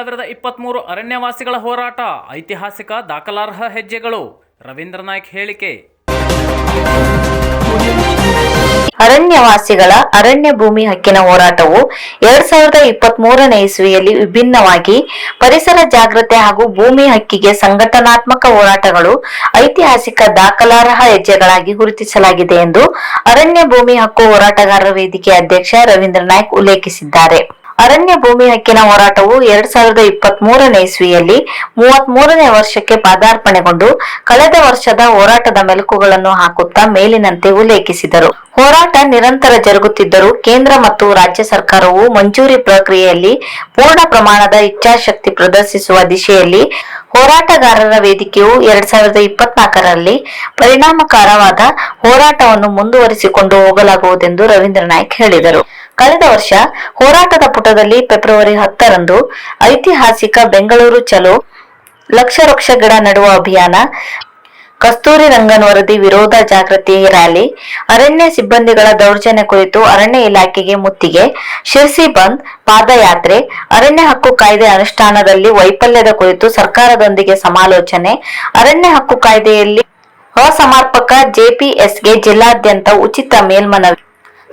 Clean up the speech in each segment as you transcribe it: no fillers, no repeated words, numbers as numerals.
2023 ಅರಣ್ಯವಾಸಿಗಳ ಹೋರಾಟ ಐತಿಹಾಸಿಕ ದಾಖಲಾರ್ಹ ಹೆಜ್ಜೆಗಳು. ರವೀಂದ್ರ ನಾಯ್ಕ್ ಹೇಳಿಕೆ. ಅರಣ್ಯವಾಸಿಗಳ ಅರಣ್ಯ ಭೂಮಿ ಹಕ್ಕಿನ ಹೋರಾಟವು 2023ನೇ ಇಸ್ವಿಯಲ್ಲಿ ವಿಭಿನ್ನವಾಗಿ ಪರಿಸರ ಜಾಗೃತಿ ಹಾಗೂ ಭೂಮಿ ಹಕ್ಕಿಗೆ ಸಂಘಟನಾತ್ಮಕ ಹೋರಾಟಗಳು ಐತಿಹಾಸಿಕ ದಾಖಲಾರ್ಹ ಹೆಜ್ಜೆಗಳಾಗಿ ಗುರುತಿಸಲಾಗಿದೆ ಎಂದು ಅರಣ್ಯ ಭೂಮಿ ಹಕ್ಕು ಹೋರಾಟಗಾರರ ವೇದಿಕೆ ಅಧ್ಯಕ್ಷ ರವೀಂದ್ರ ನಾಯ್ಕ್ ಉಲ್ಲೇಖಿಸಿದ್ದಾರೆ. ಅರಣ್ಯ ಭೂಮಿ ಹಕ್ಕಿನ ಹೋರಾಟವು 2023ನೇ ಇಸ್ವಿಯಲ್ಲಿ 33ನೇ ವರ್ಷಕ್ಕೆ ಪಾದಾರ್ಪಣೆಗೊಂಡು ಕಳೆದ ವರ್ಷದ ಹೋರಾಟದ ಮೆಲುಕುಗಳನ್ನು ಹಾಕುತ್ತಾ ಮೇಲಿನಂತೆ ಉಲ್ಲೇಖಿಸಿದರು. ಹೋರಾಟ ನಿರಂತರ ಜರುಗುತ್ತಿದ್ದರೂ ಕೇಂದ್ರ ಮತ್ತು ರಾಜ್ಯ ಸರ್ಕಾರವು ಮಂಜೂರಿ ಪ್ರಕ್ರಿಯೆಯಲ್ಲಿ ಪೂರ್ಣ ಪ್ರಮಾಣದ ಇಚ್ಛಾಶಕ್ತಿ ಪ್ರದರ್ಶಿಸುವ ದಿಶೆಯಲ್ಲಿ ಹೋರಾಟಗಾರರ ವೇದಿಕೆಯು 2024ರಲ್ಲಿ ಪರಿಣಾಮಕಾರವಾದ ಹೋರಾಟವನ್ನು ಮುಂದುವರಿಸಿಕೊಂಡು ಹೋಗಲಾಗುವುದೆಂದು ರವೀಂದ್ರ ನಾಯ್ಕ್ ಹೇಳಿದರು. ಕಳೆದ ವರ್ಷ ಹೋರಾಟದ ಪುಟದಲ್ಲಿ ಫೆಬ್ರವರಿ 10ರಂದು ಐತಿಹಾಸಿಕ ಬೆಂಗಳೂರು ಚಲೋ, ಲಕ್ಷ ವೃಕ್ಷ ಗಿಡ ನೆಡುವ ಅಭಿಯಾನ, ಕಸ್ತೂರಿ ರಂಗನ್ ವರದಿ ವಿರೋಧ ಜಾಗೃತಿ ರ್ಯಾಲಿ, ಅರಣ್ಯ ಸಿಬ್ಬಂದಿಗಳ ದೌರ್ಜನ್ಯ ಕುರಿತು ಅರಣ್ಯ ಇಲಾಖೆಗೆ ಮುತ್ತಿಗೆ, ಶಿರ್ಸಿ ಬಂದ್ ಪಾದಯಾತ್ರೆ, ಅರಣ್ಯ ಹಕ್ಕು ಕಾಯ್ದೆ ಅನುಷ್ಠಾನದಲ್ಲಿ ವೈಫಲ್ಯದ ಕುರಿತು ಸರ್ಕಾರದೊಂದಿಗೆ ಸಮಾಲೋಚನೆ, ಅರಣ್ಯ ಹಕ್ಕು ಕಾಯ್ದೆಯಲ್ಲಿ ಅಸಮರ್ಪಕ ಜೆಪಿಎಸ್ಗೆ ಜಿಲ್ಲಾದ್ಯಂತ ಉಚಿತ ಮೇಲ್ಮನವಿ,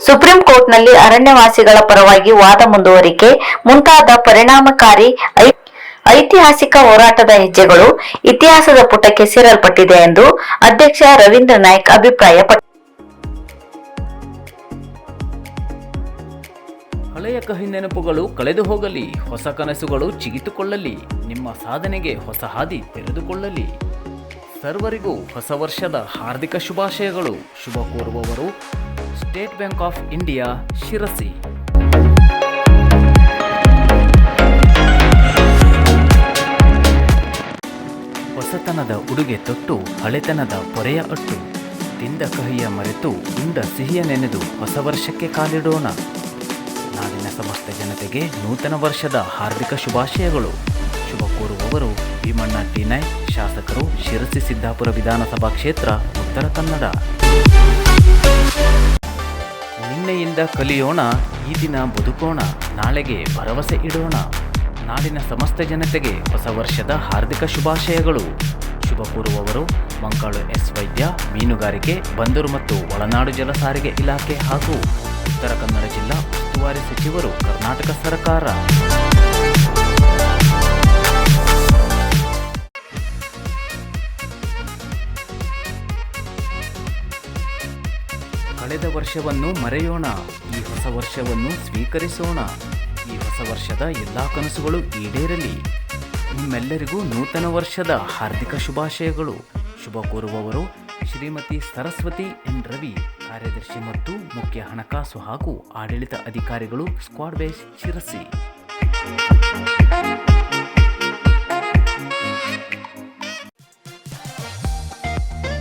ಸುಪ್ರೀಂ ಕೋರ್ಟ್ನಲ್ಲಿ ಅರಣ್ಯವಾಸಿಗಳ ಪರವಾಗಿ ವಾದ ಮುಂದುವರಿಕೆ ಮುಂತಾದ ಪರಿಣಾಮಕಾರಿ ಐತಿಹಾಸಿಕ ಹೋರಾಟದ ಹೆಜ್ಜೆಗಳು ಇತಿಹಾಸದ ಪುಟಕ್ಕೆ ಸೇರಲ್ಪಟ್ಟಿದೆ ಎಂದು ಅಧ್ಯಕ್ಷ ರವೀಂದ್ರ ನಾಯ್ಕ್ ಅಭಿಪ್ರಾಯಪಟ್ಟರು. ಹಳೆಯ ಕಹಿ ನೆನಪುಗಳು ಕಳೆದು ಹೋಗಲಿ, ಹೊಸ ಕನಸುಗಳು ಚಿಗಿತುಕೊಳ್ಳಲಿ, ನಿಮ್ಮ ಸಾಧನೆಗೆ ಹೊಸ ಹಾದಿ ತೆರೆದುಕೊಳ್ಳಲಿ. ಸರ್ವರಿಗೂ ಹೊಸ ವರ್ಷದ ಹಾರ್ದಿಕ ಶುಭಾಶಯಗಳು. ಶುಭ ಕೋರುವವರು State Bank of India, Sirsi. ಹೊಸತನದ ಉಡುಗೆ ತೊಟ್ಟು ಹಳೆತನದ ಪೊರೆಯ ಅಟ್ಟು, ತಿಂದ ಕಹಿಯ ಮರೆತು ಉಂಡ ಸಿಹಿಯ ನೆನೆದು ಹೊಸ ವರ್ಷಕ್ಕೆ ಕಾಲಿಡೋಣ. ನಾಡಿನ ಸಮಸ್ತ ಜನತೆಗೆ ನೂತನ ವರ್ಷದ ಹಾರ್ದಿಕ ಶುಭಾಶಯಗಳು. ಶುಭ ಕೋರುವವರು ಭೀಮಣ್ಣ ಟಿ ನಾಯ್ಕ್, ಶಾಸಕರು, ಶಿರಸಿ ಸಿದ್ದಾಪುರ ವಿಧಾನಸಭಾ ಕ್ಷೇತ್ರ, ಉತ್ತರ ಕನ್ನಡ. ನಿನ್ನೆಯಿಂದ ಕಲಿಯೋಣ, ಈ ದಿನ ಬದುಕೋಣ, ನಾಳೆಗೆ ಭರವಸೆ ಇಡೋಣ. ನಾಡಿನ ಸಮಸ್ತ ಜನತೆಗೆ ಹೊಸ ವರ್ಷದ ಹಾರ್ದಿಕ ಶುಭಾಶಯಗಳು. ಶುಭ ಕೋರುವವರು ಮಂಕಾಳು ಎಸ್ ವೈದ್ಯ, ಮೀನುಗಾರಿಕೆ, ಬಂದರು ಮತ್ತು ಒಳನಾಡು ಜಲ ಸಾರಿಗೆ ಇಲಾಖೆ ಹಾಗೂ ಉತ್ತರ ಕನ್ನಡ ಜಿಲ್ಲಾ ಉಸ್ತುವಾರಿ ಸಚಿವರು, ಕರ್ನಾಟಕ ಸರ್ಕಾರ. ಕಳೆದ ವರ್ಷವನ್ನು ಮರೆಯೋಣ, ಈ ಹೊಸ ವರ್ಷವನ್ನು ಸ್ವೀಕರಿಸೋಣ. ಈ ಹೊಸ ವರ್ಷದ ಎಲ್ಲ ಕನಸುಗಳು ಈಡೇರಲಿ. ನಿಮ್ಮೆಲ್ಲರಿಗೂ ನೂತನ ವರ್ಷದ ಹಾರ್ದಿಕ ಶುಭಾಶಯಗಳು. ಶುಭ ಕೋರುವವರು ಶ್ರೀಮತಿ ಸರಸ್ವತಿ ಎನ್ ರವಿ, ಕಾರ್ಯದರ್ಶಿ ಮತ್ತು ಮುಖ್ಯ ಹಣಕಾಸು ಹಾಗೂ ಆಡಳಿತ ಅಧಿಕಾರಿಗಳು, ಸ್ಕ್ವಾಡ್ ಬೇಸ್, ಶಿರಸಿ.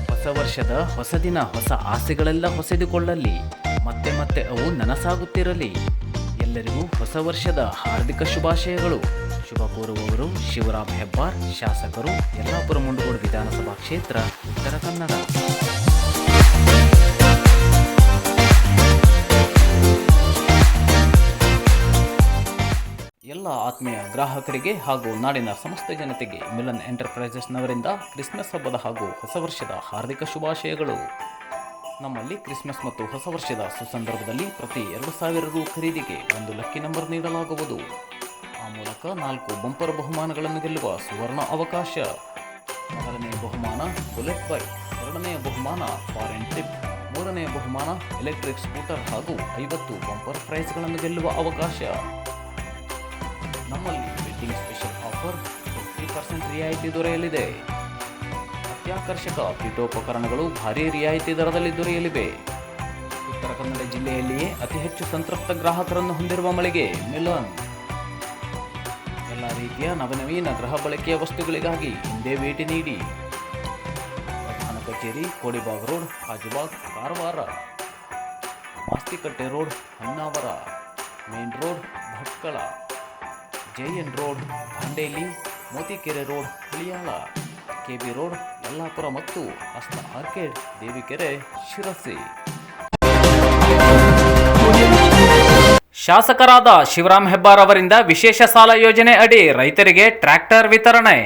ಹೊಸ ವರ್ಷದ ಹೊಸ ದಿನ, ಹೊಸ ಆಸೆಗಳೆಲ್ಲ ಹೊಸೆದುಕೊಳ್ಳಲಿ, ಮತ್ತೆ ಮತ್ತೆ ಅವು ನನಸಾಗುತ್ತಿರಲಿ. ಎಲ್ಲರಿಗೂ ಹೊಸ ವರ್ಷದ ಹಾರ್ದಿಕ ಶುಭಾಶಯಗಳು. ಶುಭ ಕೋರುವವರು ಶಿವರಾಮ್ ಹೆಬ್ಬಾರ್, ಶಾಸಕರು, ಯಲ್ಲಾಪುರ ಮುಂಡಗೋಡು ವಿಧಾನಸಭಾ ಕ್ಷೇತ್ರ, ಉತ್ತರ ಕನ್ನಡ. ಎಲ್ಲ ಆತ್ಮೀಯ ಗ್ರಾಹಕರಿಗೆ ಹಾಗೂ ನಾಡಿನ ಸಮಸ್ತ ಜನತೆಗೆ ಮಿಲನ್ ಎಂಟರ್ಪ್ರೈಸಸ್ನವರಿಂದ ಕ್ರಿಸ್ಮಸ್ ಹಬ್ಬದ ಹಾಗೂ ಹೊಸ ವರ್ಷದ ಹಾರ್ದಿಕ ಶುಭಾಶಯಗಳು. ನಮ್ಮಲ್ಲಿ ಕ್ರಿಸ್ಮಸ್ ಮತ್ತು ಹೊಸ ವರ್ಷದ ಸುಸಂದರ್ಭದಲ್ಲಿ ಪ್ರತಿ 2,000 ರು ಖರೀದಿಗೆ 1 ಲಕ್ಕಿ ನಂಬರ್ ನೀಡಲಾಗುವುದು. ಆ ಮೂಲಕ 4 ಬಂಪರ್ ಬಹುಮಾನಗಳನ್ನು ಗೆಲ್ಲುವ ಸುವರ್ಣ ಅವಕಾಶ. ಮೊದಲನೆಯ ಬಹುಮಾನ ಬುಲೆಟ್ ಬೈಕ್, ಎರಡನೆಯ ಬಹುಮಾನ ಫಾರಿನ್ ಟ್ರಿಪ್, ಮೂರನೆಯ ಬಹುಮಾನ ಎಲೆಕ್ಟ್ರಿಕ್ ಸ್ಕೂಟರ್ ಹಾಗೂ 50 ಬಂಪರ್ ಪ್ರೈಸ್ಗಳನ್ನು ಗೆಲ್ಲುವ ಅವಕಾಶ. ನಮ್ಮಲ್ಲಿ ವೆಡ್ಡಿಂಗ್ ಸ್ಪೆಷಲ್ ಆಫರ್ 50% ರಿಯಾಯಿತಿ ದೊರೆಯಲಿದೆ. ಅತ್ಯಾಕರ್ಷಕ ಪೀಠೋಪಕರಣಗಳು ಭಾರೀ ರಿಯಾಯಿತಿ ದರದಲ್ಲಿ ದೊರೆಯಲಿವೆ. ಉತ್ತರ ಕನ್ನಡ ಜಿಲ್ಲೆಯಲ್ಲಿಯೇ ಅತಿ ಹೆಚ್ಚು ಸಂತೃಪ್ತ ಗ್ರಾಹಕರನ್ನು ಹೊಂದಿರುವ ಮಳಿಗೆ ಮಿಲನ್. ಎಲ್ಲ ರೀತಿಯ ನವನವೀನ ಗೃಹ ಬಳಕೆಯ ವಸ್ತುಗಳಿಗಾಗಿ ಹಿಂದೆ ಭೇಟಿ ನೀಡಿ. ಪ್ರಧಾನ ಕಚೇರಿ Kodibag road, Kajubag, Karwar. Mastikatte road, Honnavar. Main road, Bhatkal. JN road, Dandeli. Motikere road, Haliyal. KB road, Yellapur ಮತ್ತು ಹಸ್ತ ಆರ್ಕೇಡ್, ದೇವಿಕೆರೆ, ಶಿರಸಿ. ಶಾಸಕರಾದ ಶಿವರಾಮ್ ಹೆಬ್ಬಾರ್ ಅವರಿಂದ ವಿಶೇಷ ಸಾಲ ಯೋಜನೆ ಅಡಿ ರೈತರಿಗೆ ಟ್ರ್ಯಾಕ್ಟರ್ ವಿತರಣೆ.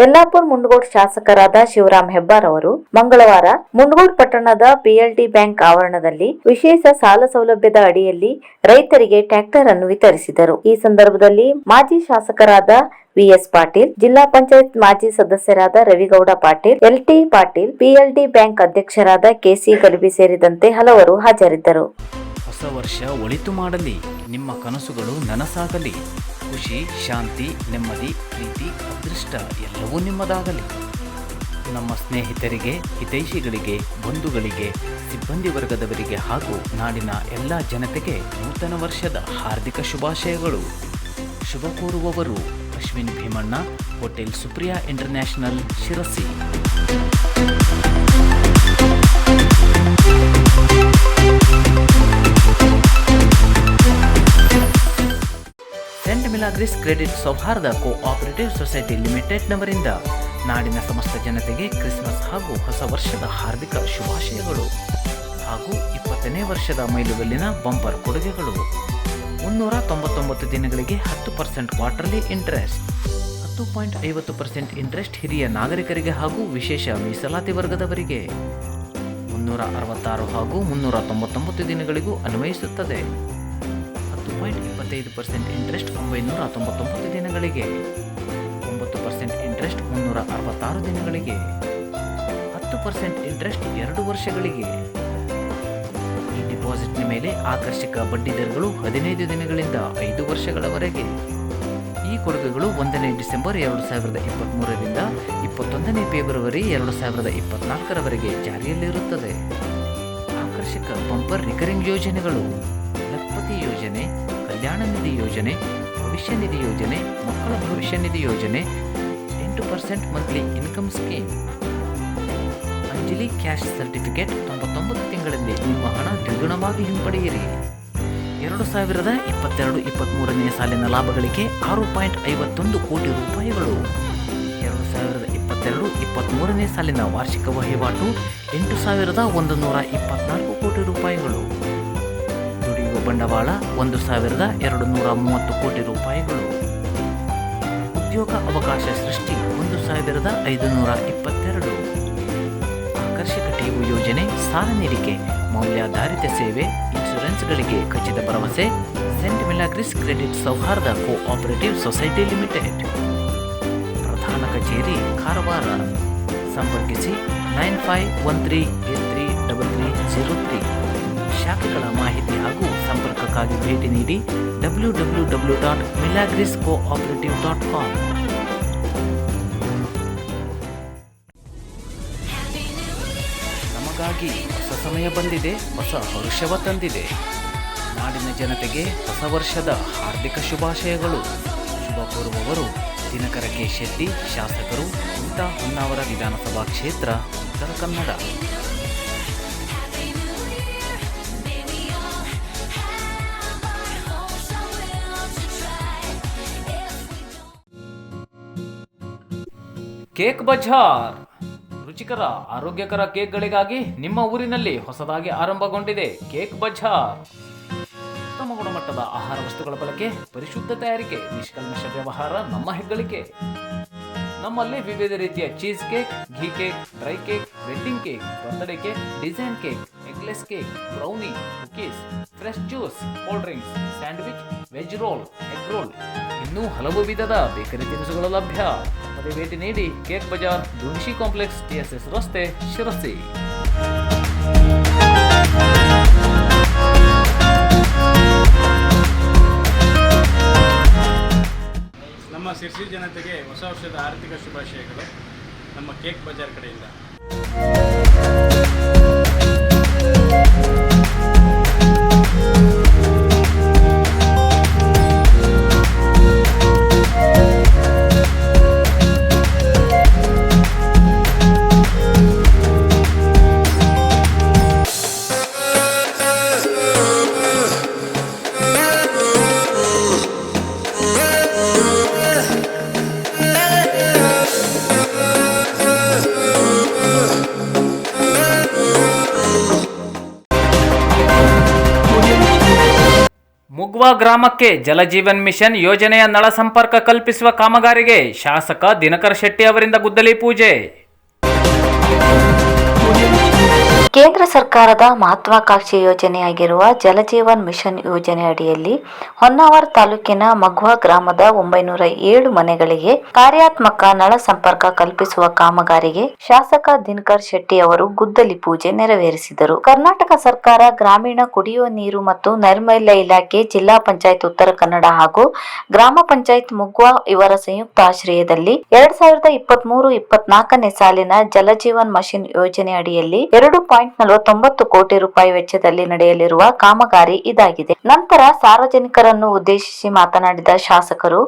ಯಲ್ಲಾಪುರ ಮುಂಡಗೋಡ್ ಶಾಸಕರಾದ ಶಿವರಾಮ್ ಹೆಬ್ಬಾರ್ ಅವರು ಮಂಗಳವಾರ ಮುಂಡಗೋಡ್ ಪಟ್ಟಣದ ಪಿಎಲ್ಡಿ ಬ್ಯಾಂಕ್ ಆವರಣದಲ್ಲಿ ವಿಶೇಷ ಸಾಲ ಸೌಲಭ್ಯದ ಅಡಿಯಲ್ಲಿ ರೈತರಿಗೆ ಟ್ರ್ಯಾಕ್ಟರ್ ಅನ್ನು ವಿತರಿಸಿದರು. ಈ ಸಂದರ್ಭದಲ್ಲಿ ಮಾಜಿ ಶಾಸಕರಾದ ವಿಎಸ್ ಪಾಟೀಲ್, ಜಿಲ್ಲಾ ಪಂಚಾಯತ್ ಮಾಜಿ ಸದಸ್ಯರಾದ Ravi Gowda Patil, LT Patil, PLD bank ಅಧ್ಯಕ್ಷರಾದ ಕೆಸಿ ಗಲಬಿ ಸೇರಿದಂತೆ ಹಲವರು ಹಾಜರಿದ್ದರು. ಹೊಸ ವರ್ಷ ಒಳಿತು ಮಾಡಲಿ, ನಿಮ್ಮ ಕನಸುಗಳು ನನಸಾಗಲಿ, ಖುಷಿ, ಶಾಂತಿ, ನೆಮ್ಮದಿ, ಪ್ರೀತಿ, ಅದೃಷ್ಟ ಎಲ್ಲವೂ ನಿಮ್ಮದಾಗಲಿ. ನಮ್ಮ ಸ್ನೇಹಿತರಿಗೆ, ಹಿತೈಷಿಗಳಿಗೆ, ಬಂಧುಗಳಿಗೆ, ಸಿಬ್ಬಂದಿ ವರ್ಗದವರಿಗೆ ಹಾಗೂ ನಾಡಿನ ಎಲ್ಲ ಜನತೆಗೆ ನೂತನ ವರ್ಷದ ಹಾರ್ದಿಕ ಶುಭಾಶಯಗಳು. ಶುಭ ಕೋರುವವರು Ashwin Bheemanna, hotel Supriya international, Sirsi. Saint Milagres credit Souharda cooperative society ಲಿಮಿಟೆಡ್ನವರಿಂದ ನಾಡಿನ ಸಮಸ್ತ ಜನತೆಗೆ ಕ್ರಿಸ್ಮಸ್ ಹಾಗೂ ಹೊಸ ವರ್ಷದ ಹಾರ್ದಿಕ ಶುಭಾಶಯಗಳು ಹಾಗೂ 20ನೇ ವರ್ಷದ ಮೈಲುಗಲ್ಲಿನ ಬಂಪರ್ ಕೊಡುಗೆಗಳು. 399 ದಿನಗಳಿಗೆ 10% ಕ್ವಾರ್ಟರ್ಲಿ ಇಂಟ್ರೆಸ್ಟ್, 10.50% ಇಂಟ್ರೆಸ್ಟ್ ಹಿರಿಯ ನಾಗರಿಕರಿಗೆ ಹಾಗೂ ವಿಶೇಷ ಮೀಸಲಾತಿ ವರ್ಗದವರಿಗೆ, 366 ಹಾಗೂ 399 ದಿನಗಳಿಗೂ ಅನ್ವಯಿಸುತ್ತದೆ. 10.25% ಇಂಟ್ರೆಸ್ಟ್ 999 ದಿನಗಳಿಗೆ, 9% ಇಂಟ್ರೆಸ್ಟ್ 366 ದಿನಗಳಿಗೆ, 10% ಇಂಟ್ರೆಸ್ಟ್ 2 ವರ್ಷಗಳಿಗೆ. ಈ ಡಿಪಾಸಿಟ್ನ ಮೇಲೆ ಆಕರ್ಷಕ ಬಡ್ಡಿ ದರಗಳು 15 ದಿನಗಳಿಂದ 5 ವರ್ಷಗಳವರೆಗೆ. ಈ ಕೊಡುಗೆಗಳು 1ನೇ ಡಿಸೆಂಬರ್ 2023ರಿಂದ 21ನೇ ಫೆಬ್ರವರಿ 2024ರವರೆಗೆ ಜಾರಿಯಲ್ಲಿರುತ್ತದೆ. ಆಕರ್ಷಕ ಬಂಪರ್ ರಿಕರಿಂಗ್ ಯೋಜನೆಗಳು: ಲಖಪತಿ ಯೋಜನೆ, ಕಲ್ಯಾಣ ನಿಧಿ ಯೋಜನೆ, ಭವಿಷ್ಯ ನಿಧಿ ಯೋಜನೆ, ಮಕ್ಕಳ ಭವಿಷ್ಯ ನಿಧಿ ಯೋಜನೆ, 8% monthly income scheme, Anjali cash certificate 99 ತಿಂಗಳಲ್ಲಿ ನಿಮ್ಮ ಹಣ ದ್ವಿಗುಣವಾಗಿ ಹಿಂಪಡೆಯಿರಿ. 2022-23ನೇ ಸಾಲಿನ ಲಾಭಗಳಿಗೆ 6.51 ಕೋಟಿ ರೂಪಾಯಿಗಳು. 2022-23ನೇ ಸಾಲಿನ ವಾರ್ಷಿಕ ವಹಿವಾಟು 8,124 ಕೋಟಿ ರೂಪಾಯಿಗಳು. ದುಡಿಯುವ ಬಂಡವಾಳ 1,230 ಕೋಟಿ ರೂಪಾಯಿಗಳು. ಉದ್ಯೋಗ ಅವಕಾಶ ಸೃಷ್ಟಿ 1,522. ಆಕರ್ಷಕ ಟಿಒ ಯೋಜನೆ, ಸಾಲ ನೀಡಿಕೆ, ಮೌಲ್ಯಾಧಾರಿತ ಸೇವೆ, ಇನ್ಶೂರೆನ್ಸ್ಗಳಿಗೆ ಖಚಿತ ಭರವಸೆ. Scent Milagres credit Souharda cooperative society limited, ಪ್ರಧಾನ ಕಚೇರಿ ಕಾರವಾರ. ಸಂಪರ್ಕಿಸಿ 9513833303. ಶಾಖೆಗಳ ಮಾಹಿತಿ ಹಾಗೂ ಸಂಪರ್ಕಕ್ಕಾಗಿ ಭೇಟಿ ನೀಡಿ www.milagriscooperative.com. ನಮಗಾಗಿ ಹೊಸ ಸಮಯ ಬಂದಿದೆ, ಹೊಸ ಹರುಷವ ತಂದಿದೆ. ನಾಡಿನ ಜನತೆಗೆ ಹೊಸ ವರ್ಷದ ಹಾರ್ದಿಕ ಶುಭಾಶಯಗಳು. ಶುಭ ಕೋರುವವರು ದಿನಕರ ಕೆ ಶೆಟ್ಟಿ, ಶಾಸಕರು, ಹೊನ್ನಾವರ ವಿಧಾನಸಭಾ ಕ್ಷೇತ್ರ, ಉತ್ತರ ಕನ್ನಡ. ಕೇಕ್ ಬಜಾರ್, ರುಚಿಕರ ಆರೋಗ್ಯಕರ ಕೇಕ್ಗಳಿಗಾಗಿ ನಿಮ್ಮ ಊರಿನಲ್ಲಿ ಹೊಸದಾಗಿ ಆರಂಭಗೊಂಡಿದೆ ಕೇಕ್ ಬಜಾರ್. ಉತ್ತಮ ಗುಣಮಟ್ಟದ ಆಹಾರ ವಸ್ತುಗಳ ಬಳಕೆ, ಪರಿಶುದ್ಧ ತಯಾರಿಕೆ, ನಿಷ್ಕಲ್ಮಶ ವ್ಯವಹಾರ ನಮ್ಮ ಹೆಗ್ಗಳಿಕೆ. ನಮ್ಮಲ್ಲಿ ವಿವಿಧ ರೀತಿಯ cheese cake, ghee cake, dry cake, wedding cake, birthday cake, design cake, eggless cake, brownie, cookies, fresh juice, cold drinks, sandwich, veg roll, egg roll, ಇನ್ನೂ ಹಲವು ವಿಧದ ಬೇಕರಿ ತಿನಿಸುಗಳು ಲಭ್ಯ. ಅದೇ ಭೇಟಿ ನೀಡಿ cake bazaar, Dunishi complex, TSS ರಸ್ತೆ, ಶಿರಸಿ. ನಮ್ಮ ಶಿರ್ಸಿ ಜನತೆಗೆ ಹೊಸ ವರ್ಷದ ಆರ್ಥಿಕ ಶುಭಾಶಯಗಳು ನಮ್ಮ ಕೇಕ್ ಬಜಾರ್ ಕಡೆಯಿಂದ. ಮುಕ್ವಾ ಗ್ರಾಮಕ್ಕೆ ಜಲಜೀವನ್ ಮಿಷನ್ ಯೋಜನೆಯ ನಳ ಸಂಪರ್ಕ ಕಲ್ಪಿಸುವ ಕಾಮಗಾರಿಗೆ ಶಾಸಕ ದಿನಕರ ಶೆಟ್ಟಿ ಅವರಿಂದ ಗುದ್ದಲಿ ಪೂಜೆ. ಕೇಂದ್ರ ಸರ್ಕಾರದ ಮಹತ್ವಾಕಾಂಕ್ಷಿ ಯೋಜನೆಯಾಗಿರುವ ಜಲಜೀವನ್ ಮಿಷನ್ ಯೋಜನೆ ಅಡಿಯಲ್ಲಿ ಹೊನ್ನಾವರ ತಾಲೂಕಿನ ಮಗ್ವಾ ಗ್ರಾಮದ 907 ಮನೆಗಳಿಗೆ ಕಾರ್ಯಾತ್ಮಕ ನಳ ಸಂಪರ್ಕ ಕಲ್ಪಿಸುವ ಕಾಮಗಾರಿಗೆ ಶಾಸಕ ದಿನಕರ್ ಶೆಟ್ಟಿ ಅವರು ಗುದ್ದಲಿ ಪೂಜೆ ನೆರವೇರಿಸಿದರು. ಕರ್ನಾಟಕ ಸರ್ಕಾರ ಗ್ರಾಮೀಣ ಕುಡಿಯುವ ನೀರು ಮತ್ತು ನೈರ್ಮಲ್ಯ ಇಲಾಖೆ, ಜಿಲ್ಲಾ ಪಂಚಾಯತ್ ಉತ್ತರ ಕನ್ನಡ ಹಾಗೂ ಗ್ರಾಮ ಪಂಚಾಯತ್ ಮುಗ್ವಾ ಇವರ ಸಂಯುಕ್ತ ಆಶ್ರಯದಲ್ಲಿ 2023-24ನೇ ಸಾಲಿನ ಜಲಜೀವನ್ ಮಿಷನ್ ಯೋಜನೆ ಅಡಿಯಲ್ಲಿ 2.49 ಕೋಟಿ ರೂಪಾಯಿ ವೆಚ್ಚದಲ್ಲಿ ನಡೆಯಲಿರುವ ಕಾಮಗಾರಿ ಇದಾಗಿದೆ. ನಂತರ ಸಾರ್ವಜನಿಕರನ್ನು ಉದ್ದೇಶಿಸಿ ಮಾತನಾಡಿದ ಶಾಸಕರು,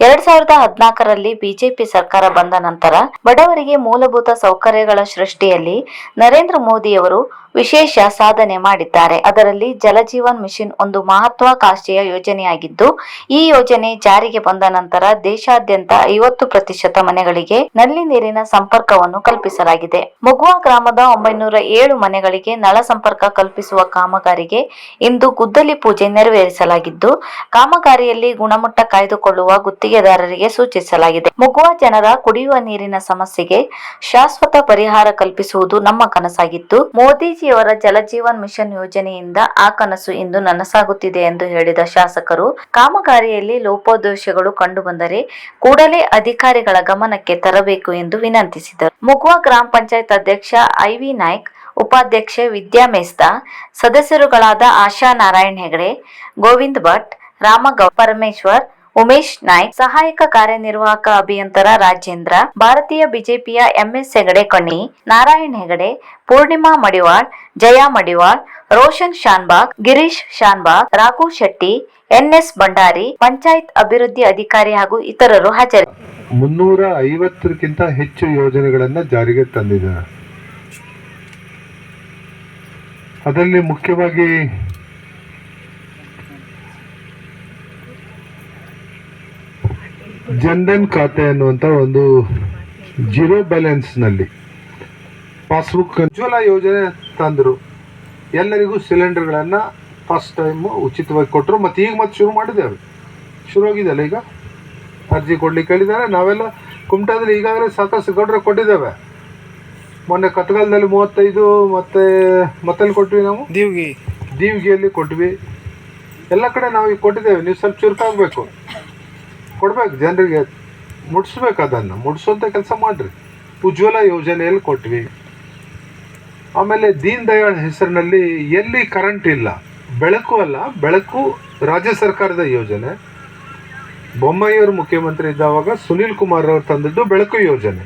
2014ರಲ್ಲಿ ಬಿಜೆಪಿ ಸರ್ಕಾರ ಬಂದ ನಂತರ ಬಡವರಿಗೆ ಮೂಲಭೂತ ಸೌಕರ್ಯಗಳ ಸೃಷ್ಟಿಯಲ್ಲಿ ನರೇಂದ್ರ ಮೋದಿಯವರು ವಿಶೇಷ ಸಾಧನೆ ಮಾಡಿದ್ದಾರೆ. ಅದರಲ್ಲಿ ಜಲಜೀವನ್ ಮಿಷನ್ ಒಂದು ಮಹತ್ವಾಕಾಂಕ್ಷೆಯ ಯೋಜನೆಯಾಗಿದ್ದು, ಈ ಯೋಜನೆ ಜಾರಿಗೆ ಬಂದ ನಂತರ ದೇಶಾದ್ಯಂತ 50% ಮನೆಗಳಿಗೆ ನಲ್ಲಿ ನೀರಿನ ಸಂಪರ್ಕವನ್ನು ಕಲ್ಪಿಸಲಾಗಿದೆ. ಮುಗ್ವಾ ಗ್ರಾಮದ 907 ಮನೆಗಳಿಗೆ ನಳ ಸಂಪರ್ಕ ಕಲ್ಪಿಸುವ ಕಾಮಗಾರಿಗೆ ಇಂದು ಗುದ್ದಲಿ ಪೂಜೆ ನೆರವೇರಿಸಲಾಗಿದ್ದು, ಕಾಮಗಾರಿಯಲ್ಲಿ ಗುಣಮಟ್ಟ ಕಾಯ್ದುಕೊಳ್ಳುವ ಗುತ್ತಿಗೆದಾರರಿಗೆ ಸೂಚಿಸಲಾಗಿದೆ. ಮುಗ್ವಾ ಜನರ ಕುಡಿಯುವ ನೀರಿನ ಸಮಸ್ಯೆಗೆ ಶಾಶ್ವತ ಪರಿಹಾರ ಕಲ್ಪಿಸುವುದು ನಮ್ಮ ಕನಸಾಗಿದ್ದು, ಮೋದಿಜಿಯವರ ಜಲಜೀವನ್ ಮಿಷನ್ ಯೋಜನೆಯಿಂದ ಆ ಕನಸು ಇಂದು ನನಸಾಗುತ್ತಿದೆ ಎಂದು ಹೇಳಿದ ಶಾಸಕರು, ಕಾಮಗಾರಿಯಲ್ಲಿ ಲೋಪದೋಷಗಳು ಕಂಡುಬಂದರೆ ಕೂಡಲೇ ಅಧಿಕಾರಿಗಳ ಗಮನಕ್ಕೆ ತರಬೇಕು ಎಂದು ವಿನಂತಿಸಿದರು. ಮುಗ್ವಾ ಗ್ರಾಮ ಪಂಚಾಯತ್ ಅಧ್ಯಕ್ಷ ಐವಿ ನಾಯ್ಕ್, ಉಪಾಧ್ಯಕ್ಷೆ ವಿದ್ಯಾ ಮೇಸ್ತಾ, ಸದಸ್ಯರುಗಳಾದ ಆಶಾ ನಾರಾಯಣ್ ಹೆಗಡೆ, ಗೋವಿಂದ್ ಭಟ್, ರಾಮಗೌಡ ಪರಮೇಶ್ವರ್, ಉಮೇಶ್ ನಾಯ್ಕ್, ಸಹಾಯಕ ಕಾರ್ಯನಿರ್ವಾಹಕ ಅಭಿಯಂತರ ರಾಜೇಂದ್ರ, ಭಾರತೀಯ ಬಿಜೆಪಿಯ ಎಂಎಸ್ ಹೆಗಡೆ ಕಣ್ಣಿ, ನಾರಾಯಣ್ ಹೆಗಡೆ, ಪೂರ್ಣಿಮಾ ಮಡಿವಾಳ್, ಜಯಾ ಮಡಿವಾಳ್, ರೋಷನ್ ಶಾನ್ಬಾಗ್, ಗಿರೀಶ್ ಶಾನ್ಬಾಗ್, ರಾಘು ಶೆಟ್ಟಿ, ಎನ್ಎಸ್ ಭಂಡಾರಿ, ಪಂಚಾಯತ್ ಅಭಿವೃದ್ಧಿ ಅಧಿಕಾರಿ ಹಾಗೂ ಇತರರು ಹಾಜರಿದ್ದರು. 350ಕ್ಕಿಂತ ಹೆಚ್ಚು ಯೋಜನೆಗಳನ್ನ ಜಾರಿಗೆ ತಂದಿದ್ದಾರೆ. ಅದರಲ್ಲಿ ಮುಖ್ಯವಾಗಿ ಜನ್ಧನ್ ಖಾತೆ ಅನ್ನುವಂಥ ಒಂದು ಜೀರೋ ಬ್ಯಾಲೆನ್ಸ್ ನಲ್ಲಿ ಪಾಸ್ಬುಕ್ ಉಜ್ವಲ ಯೋಜನೆ ತಂದರು. ಎಲ್ಲರಿಗೂ ಸಿಲಿಂಡರ್ಗಳನ್ನ ಫಸ್ಟ್ ಟೈಮ್ ಉಚಿತವಾಗಿ ಕೊಟ್ಟರು. ಮತ್ತೆ ಈಗ ಮತ್ತೆ ಶುರು ಮಾಡಿದ್ದೇವೆ, ಶುರುವಾಗಿದೆಯಲ್ಲ, ಈಗ ಅರ್ಜಿ ಕೊಡ್ಲಿಕ್ಕೆ ಹೇಳಿದ್ದಾರೆ. ನಾವೆಲ್ಲ ಕುಮಟಾದಲ್ಲಿ ಈಗಾಗಲೇ ಸಾಕಷ್ಟು ಗೌಡ್ರೆ ಕೊಟ್ಟಿದ್ದೇವೆ. ಮೊನ್ನೆ ಕತ್ಗಾಲದಲ್ಲಿ 35, ಮತ್ತೆಲ್ಲಿ ಕೊಟ್ವಿ, ನಾವು ದೀವಿಗೆಯಲ್ಲಿ ಕೊಟ್ವಿ, ಎಲ್ಲ ಕಡೆ ನಾವು ಈಗ ಕೊಟ್ಟಿದ್ದೇವೆ. ನೀವು ಸ್ವಲ್ಪ ಚುರುಕಾಗಬೇಕು, ಕೊಡ್ಬೇಕು, ಜನರಿಗೆ ಮುಟ್ಸ್ಬೇಕು, ಅದನ್ನು ಮುಟ್ಸೋಂಥ ಕೆಲಸ ಮಾಡಿರಿ. ಉಜ್ವಲ ಯೋಜನೆಯಲ್ಲಿ ಕೊಟ್ವಿ. ಆಮೇಲೆ ದೀನ್ ದಯಾಳ್ ಹೆಸರಿನಲ್ಲಿ ಎಲ್ಲಿ ಕರೆಂಟ್ ಇಲ್ಲ, ಬೆಳಕು ಅಲ್ಲ, ಬೆಳಕು ರಾಜ್ಯ ಸರ್ಕಾರದ ಯೋಜನೆ. ಬೊಮ್ಮಾಯಿಯವರು ಮುಖ್ಯಮಂತ್ರಿ ಇದ್ದಾವಾಗ ಸುನೀಲ್ ಕುಮಾರ್ ಅವರು ತಂದಿದ್ದು ಬೆಳಕು ಯೋಜನೆ.